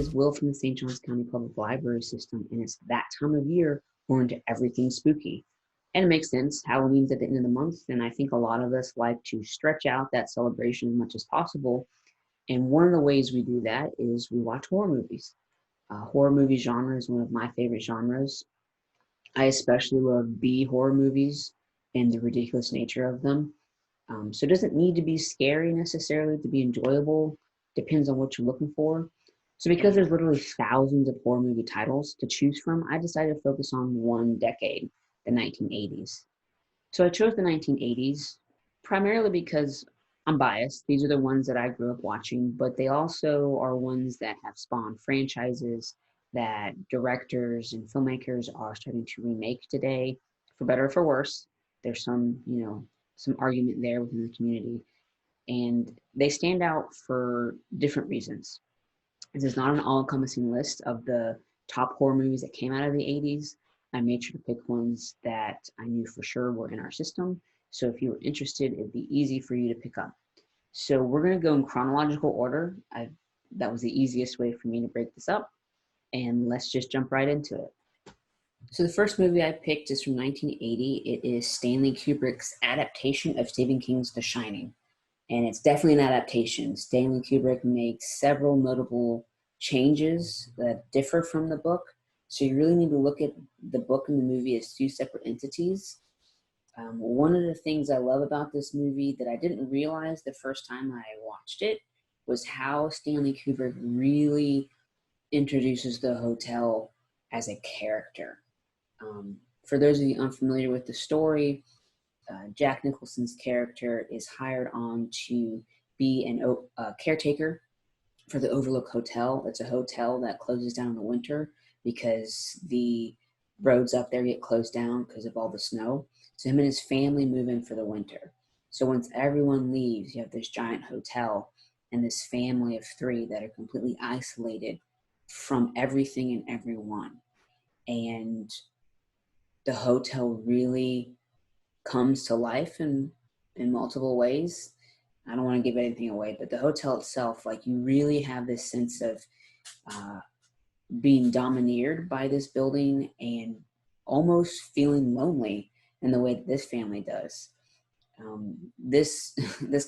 is Will from the St. Johns County Public Library System, and it's that time of year we're into everything spooky. And it makes sense. Halloween's at the end of the month, and I think a lot of us like to stretch out that celebration as much as possible. And one of the ways we do that is we watch horror movies. Horror movie genre is one of my favorite genres. I especially love B horror movies and the ridiculous nature of them. So it doesn't need to be scary necessarily to be enjoyable. Depends on what you're looking for. So because there's literally thousands of horror movie titles to choose from, I decided to focus on one decade, the 1980s. So I chose the 1980s primarily because I'm biased. These are the ones that I grew up watching, but they also are ones that have spawned franchises that directors and filmmakers are starting to remake today, for better or for worse. There's some argument there within the community, and they stand out for different reasons. This is not an all-encompassing list of the top horror movies that came out of the 80s. I made sure to pick ones that I knew for sure were in our system. So if you were interested, it'd be easy for you to pick up. So we're going to go in chronological order. That was the easiest way for me to break this up. And let's just jump right into it. So the first movie I picked is from 1980. It is Stanley Kubrick's adaptation of Stephen King's The Shining. And it's definitely an adaptation. Stanley Kubrick makes several notable changes that differ from the book. So you really need to look at the book and the movie as two separate entities. One of the things I love about this movie that I didn't realize the first time I watched it was how Stanley Kubrick really introduces the hotel as a character. For those of you unfamiliar with the story, Jack Nicholson's character is hired on to be a caretaker for the Overlook Hotel. It's a hotel that closes down in the winter because the roads up there get closed down because of all the snow. So him and his family move in for the winter. So once everyone leaves, you have this giant hotel and this family of three that are completely isolated from everything and everyone. And the hotel really comes to life in multiple ways. I don't want to give anything away, but the hotel itself, like, you really have this sense of being domineered by this building and almost feeling lonely in the way that this family does. This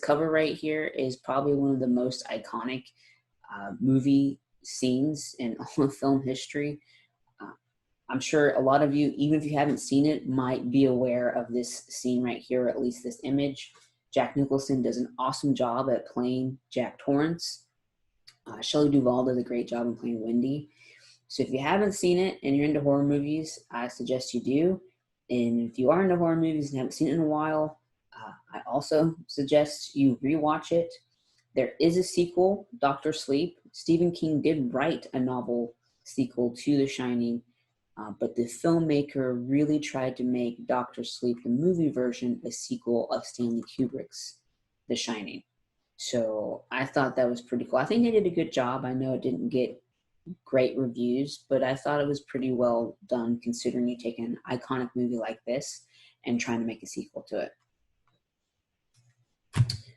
cover right here is probably one of the most iconic movie scenes in all of film history. I'm sure a lot of you, even if you haven't seen it, might be aware of this scene right here, or at least this image. Jack Nicholson does an awesome job at playing Jack Torrance. Shelley Duvall does a great job in playing Wendy. So if you haven't seen it and you're into horror movies, I suggest you do. And if you are into horror movies and haven't seen it in a while, I also suggest you rewatch it. There is a sequel, Dr. Sleep. Stephen King did write a novel sequel to The Shining, but the filmmaker really tried to make Dr. Sleep, the movie version, a sequel of Stanley Kubrick's The Shining. So I thought that was pretty cool. I think they did a good job. I know it didn't get great reviews, but I thought it was pretty well done considering you take an iconic movie like this and trying to make a sequel to it.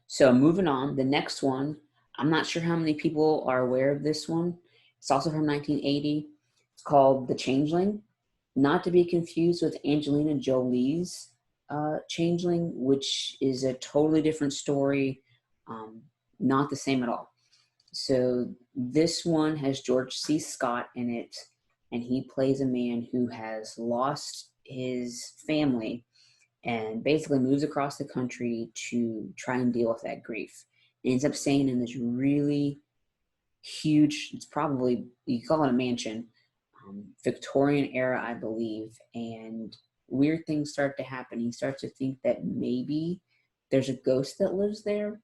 So moving on, the next one, I'm not sure how many people are aware of this one. It's also from 1980. It's called The Changeling, not to be confused with Angelina Jolie's Changeling, which is a totally different story, not the same at all. So this one has George C. Scott in it, and he plays a man who has lost his family and basically moves across the country to try and deal with that grief. And ends up staying in this really huge, it's probably, you call it a mansion, Victorian era, I believe, and weird things start to happen. He starts to think that maybe there's a ghost that lives there.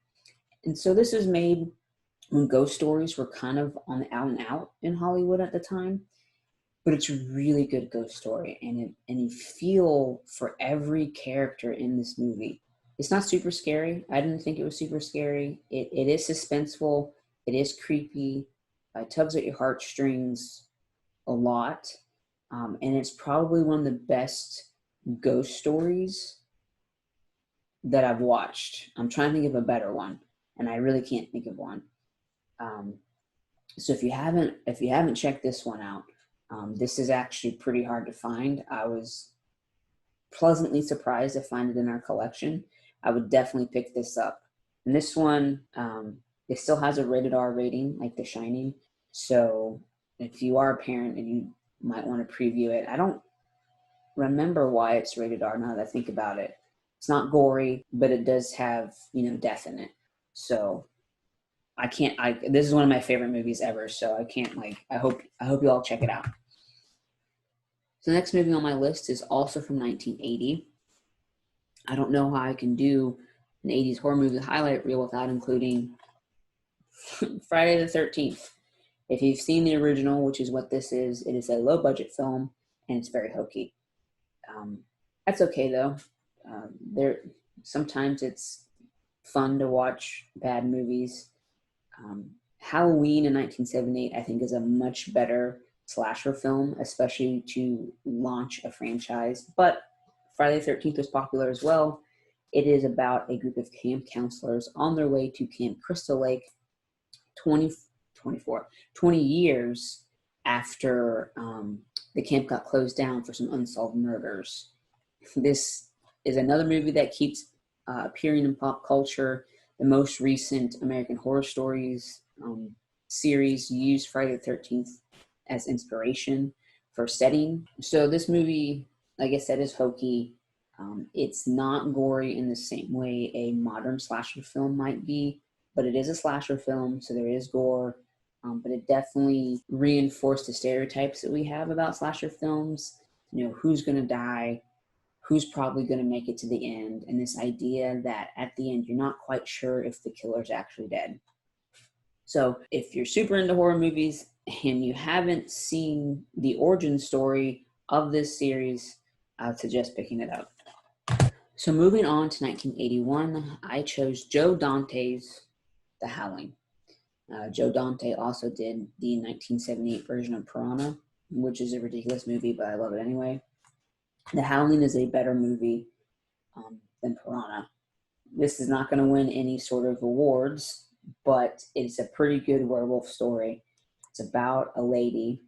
And so this is made when ghost stories were kind of on the out and out in Hollywood at the time. But it's a really good ghost story, and you feel for every character in this movie. It's not super scary. I didn't think it was super scary. It is suspenseful. It is creepy. It tugs at your heartstrings a lot. And it's probably one of the best ghost stories that I've watched. I'm trying to think of a better one, and I really can't think of one. So if you haven't checked this one out, this is actually pretty hard to find. I was pleasantly surprised to find it in our collection. I would definitely pick this up. And this one, it still has a rated R rating, like The Shining. So if you are a parent and you might want to preview it, I don't remember why it's rated R now that I think about it. It's not gory, but it does have, death in it. So I can't. This is one of my favorite movies ever. So I can't I hope you all check it out. So the next movie on my list is also from 1980. I don't know how I can do an 80s horror movie highlight reel without including Friday the 13th. If you've seen the original, which is what this is, it is a low budget film and it's very hokey. That's okay though. There sometimes it's fun to watch bad movies. Halloween in 1978, I think, is a much better slasher film, especially to launch a franchise. But Friday the 13th was popular as well. It is about a group of camp counselors on their way to Camp Crystal Lake 20 years after the camp got closed down for some unsolved murders. This is another movie that keeps appearing in pop culture. The most recent American Horror Stories series used Friday the 13th as inspiration for setting. So this movie, like I said, is hokey. It's not gory in the same way a modern slasher film might be, but it is a slasher film, so there is gore. But it definitely reinforced the stereotypes that we have about slasher films. Who's going to die, who's probably going to make it to the end, and this idea that at the end you're not quite sure if the killer's actually dead. So if you're super into horror movies and you haven't seen the origin story of this series, I would suggest picking it up. So moving on to 1981, I chose Joe Dante's The Howling. Joe Dante also did the 1978 version of Piranha, which is a ridiculous movie, but I love it anyway. The Howling is a better movie than Piranha. This is not going to win any sort of awards, but it's a pretty good werewolf story. It's about a lady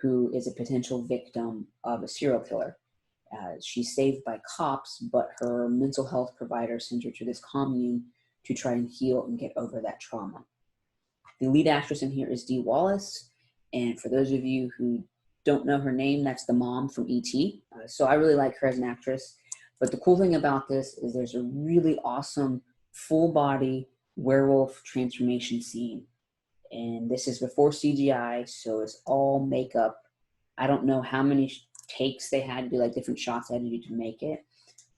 who is a potential victim of a serial killer. She's saved by cops, but her mental health provider sends her to this commune to try and heal and get over that trauma. The lead actress in here is Dee Wallace, and for those of you who don't know her name, that's the mom from E.T. So I really like her as an actress. But the cool thing about this is there's a really awesome full-body werewolf transformation scene. And this is before CGI, so it's all makeup. I don't know how many takes they had to do, like different shots they had to do to make it,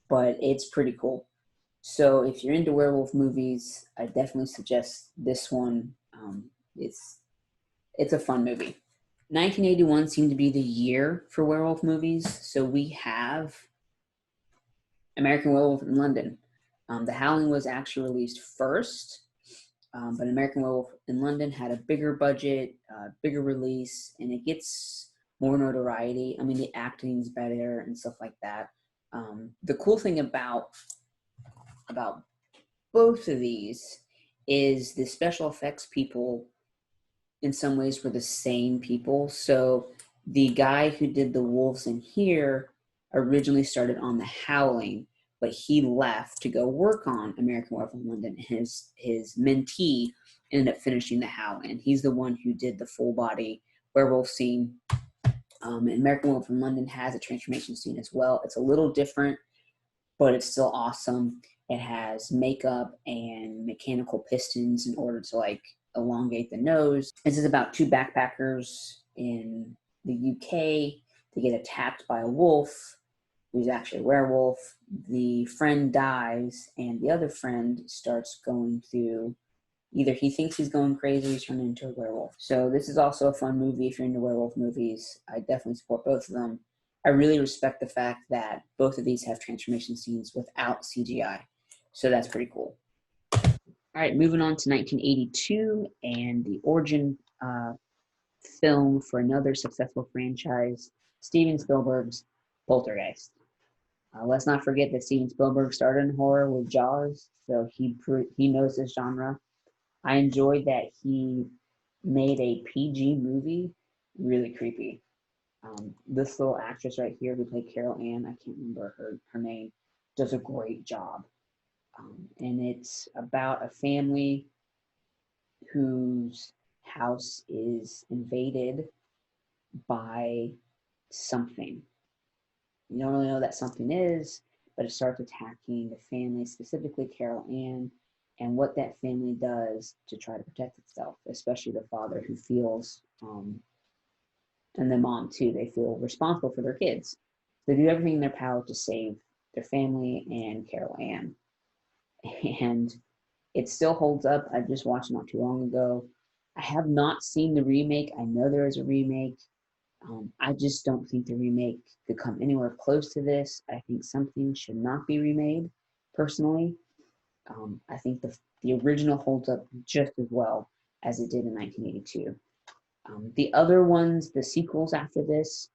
but it's pretty cool. So if you're into werewolf movies, I definitely suggest this one. It's a fun movie. 1981 seemed to be the year for werewolf movies, so we have American Werewolf in London. The Howling was actually released first, but American Werewolf in London had a bigger budget, bigger release, and it gets more notoriety. I mean, the acting's better and stuff like that. The cool thing about both of these is the special effects people in some ways were the same people. So the guy who did the wolves in here originally started on The Howling, but he left to go work on American Werewolf in London. His mentee ended up finishing The Howling, and he's the one who did the full body werewolf scene. And American Werewolf in London has a transformation scene as well. It's a little different, but it's still awesome. It has makeup and mechanical pistons in order to elongate the nose. This is about two backpackers in the UK. They get attacked by a wolf who's actually a werewolf. The friend dies, and the other friend starts going through, either he thinks he's going crazy or he's turning into a werewolf. So this is also a fun movie if you're into werewolf movies. I definitely support both of them. I really respect the fact that both of these have transformation scenes without CGI. So that's pretty cool. All right, moving on to 1982 and the origin film for another successful franchise, Steven Spielberg's Poltergeist. Let's not forget that Steven Spielberg started in horror with Jaws, so he knows this genre. I enjoyed that he made a PG movie really creepy. This little actress right here who played Carol Ann, I can't remember her name, does a great job. And it's about a family whose house is invaded by something. You don't really know that something is, but it starts attacking the family, specifically Carol Ann, and what that family does to try to protect itself, especially the father who feels, and the mom too, they feel responsible for their kids. They do everything in their power to save their family and Carol Ann. And it still holds up. I just watched it not too long ago. I have not seen the remake. I know there is a remake. I just don't think the remake could come anywhere close to this. I think something should not be remade, personally. I think the original holds up just as well as it did in 1982. The other ones, the sequels after this,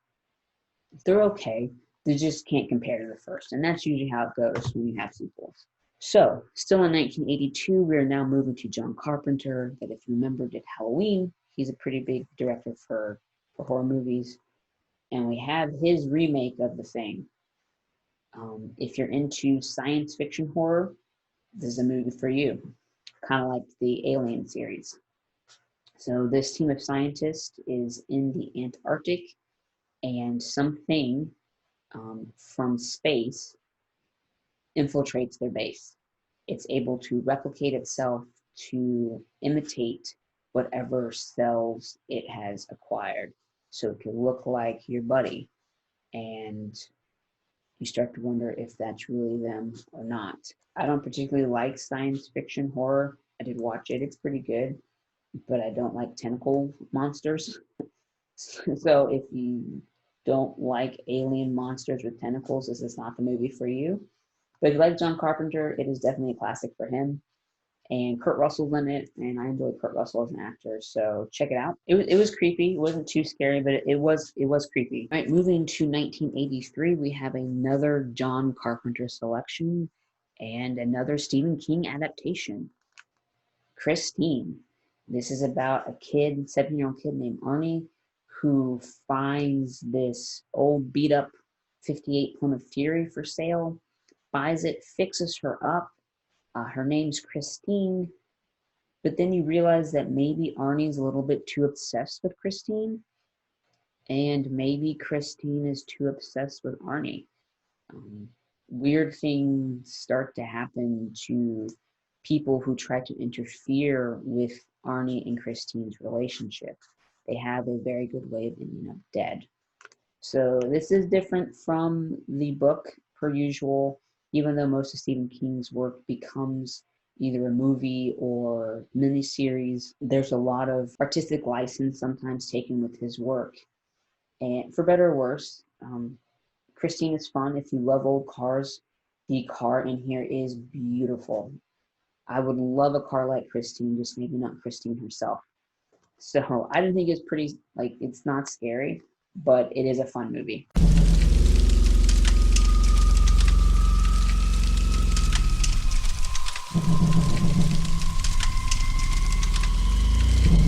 they're okay. They just can't compare to the first, and that's usually how it goes when you have sequels. So, still in 1982, we are now moving to John Carpenter, that if you remember did Halloween. He's a pretty big director for horror movies. And we have his remake of The Thing. If you're into science fiction horror, this is a movie for you. Kind of like the Alien series. So this team of scientists is in the Antarctic, and something from space infiltrates their base. It's able to replicate itself to imitate whatever cells it has acquired. So it could look like your buddy, and you start to wonder if that's really them or not. I don't particularly like science fiction horror. I did watch it, it's pretty good, but I don't like tentacle monsters. So if you don't like alien monsters with tentacles, this is not the movie for you. But if you like John Carpenter, it is definitely a classic for him. And Kurt Russell's in it, and I enjoy Kurt Russell as an actor, so check it out. It was creepy. It wasn't too scary, but it was creepy. All right, moving to 1983, we have another John Carpenter selection and another Stephen King adaptation. Christine. This is about a kid, 7-year-old kid named Arnie, who finds this old beat up 58 Plymouth Fury for sale, buys it, fixes her up. Her name's Christine, but then you realize that maybe Arnie's a little bit too obsessed with Christine, and maybe Christine is too obsessed with Arnie. Weird things start to happen to people who try to interfere with Arnie and Christine's relationship. They have a very good way of ending up dead. So this is different from the book per usual, even though most of Stephen King's work becomes either a movie or miniseries. There's a lot of artistic license sometimes taken with his work. And for better or worse, Christine is fun. If you love old cars, the car in here is beautiful. I would love a car like Christine, just maybe not Christine herself. So I didn't think it's pretty, like, it's not scary, but it is a fun movie.